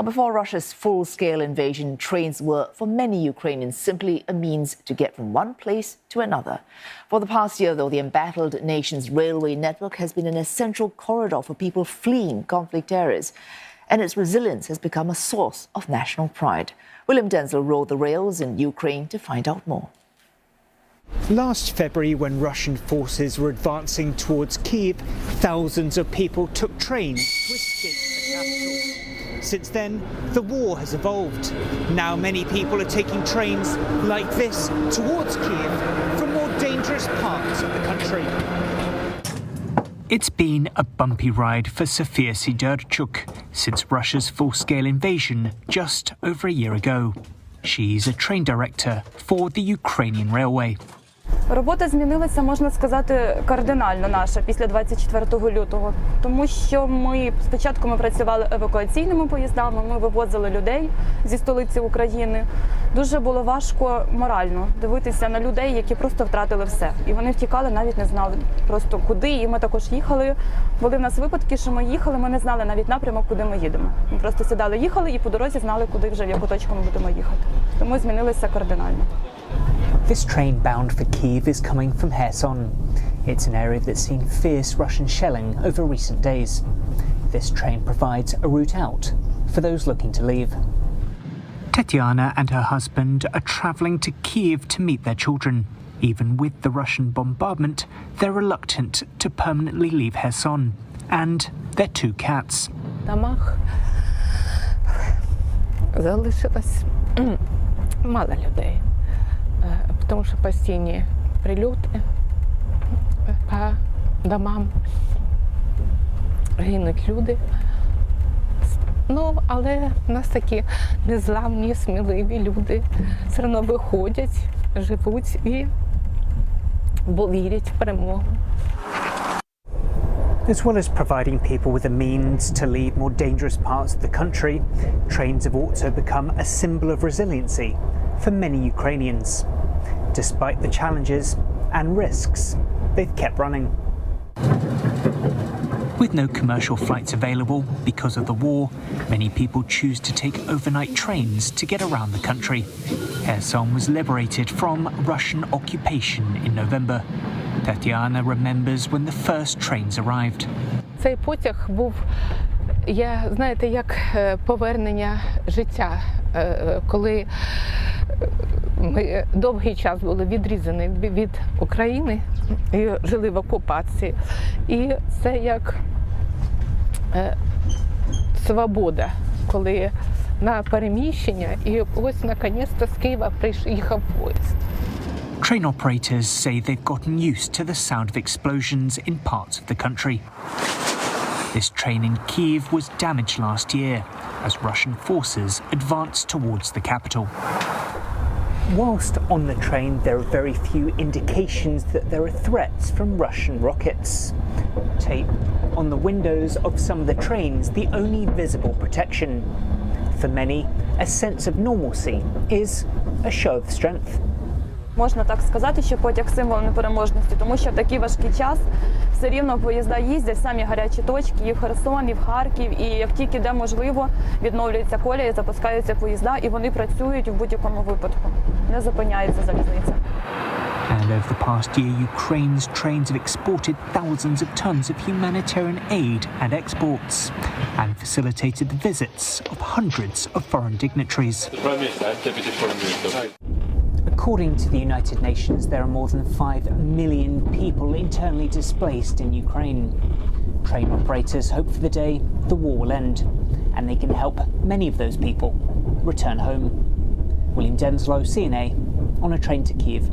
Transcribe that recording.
Before Russia's full-scale invasion, trains were, for many Ukrainians, simply a means to get from one place to another. For the past year, though, the embattled nation's railway network has been an essential corridor for people fleeing conflict areas, and its resilience has become a source of national pride. William Denzel rode the rails in Ukraine to find out more. Last February, when Russian forces were advancing towards Kyiv, thousands of people took trains to escape the capital. Since then, the war has evolved. Now many people are taking trains like this towards Kyiv from more dangerous parts of the country. It's been a bumpy ride for Sofia Sidorchuk since Russia's full-scale invasion just over a year ago. She's a train director for the Ukrainian railway. Робота змінилася, можна сказати, кардинально наша після 24 лютого. Тому що спочатку ми працювали евакуаційними поїздами, ми вивозили людей зі столиці України. Дуже було важко морально дивитися на людей, які просто втратили все. І вони втікали, навіть не знали просто куди. І ми також їхали. Були в нас випадки, що ми їхали, ми не знали навіть напрямок, куди ми їдемо. Ми просто сідали, їхали і по дорозі знали, куди вже, в яку точку ми будемо їхати. Тому змінилося кардинально. This train bound for Kyiv is coming from Kherson. It's an area that's seen fierce Russian shelling over recent days. This train provides a route out for those looking to leave. Tetiana and her husband are travelling to Kyiv to meet their children. Even with the Russian bombardment, they're reluctant to permanently leave Kherson and their two cats. В домах залишилось мало людей. Тому що постійні прильоти по домам, гинуть люди. Ну, але в нас такі незламні, сміливі люди все одно виходять, живуть і вірять в перемогу. As well as providing people with the means to leave more dangerous parts of the country, trains have also become a symbol of resiliency for many Ukrainians. Despite the challenges and risks, they've kept running. With no commercial flights available because of the war, many people choose to take overnight trains to get around the country. Kherson was liberated from Russian occupation in November. Tatiana remembers when the first trains arrived. Цей потяг був, знаєте, як повернення життя, коли ми довгий час були відрізані від України і жили в окупації. І це як свобода, коли на переміщення, і ось наконець-то з Києва приїхав поїзд. Train operators say they've gotten used to the sound of explosions in parts of the country. This train in Kyiv was damaged last year as Russian forces advanced towards the capital. Whilst on the train, there are very few indications that there are threats from Russian rockets. Tape on the windows of some of the trains, the only visible protection. For many, a sense of normalcy is a show of strength. Можна так сказати, що потяг – символ непереможності, тому що в такий важкий час все рівно поїзда їздять в самі гарячі точки, і в Херсон, і в Харків, і як тільки де можливо, відновлюється колія, запускаються поїзда, і вони працюють в будь-якому випадку, не зупиняється залізниця. And over the past year, Ukraine's trains have exported thousands of tons of humanitarian aid and exports and facilitated the visits of hundreds of foreign dignitaries. According to the United Nations, there are more than 5 million people internally displaced in Ukraine. Train operators hope for the day the war will end and they can help many of those people return home. William Denslow, CNA, on a train to Kyiv.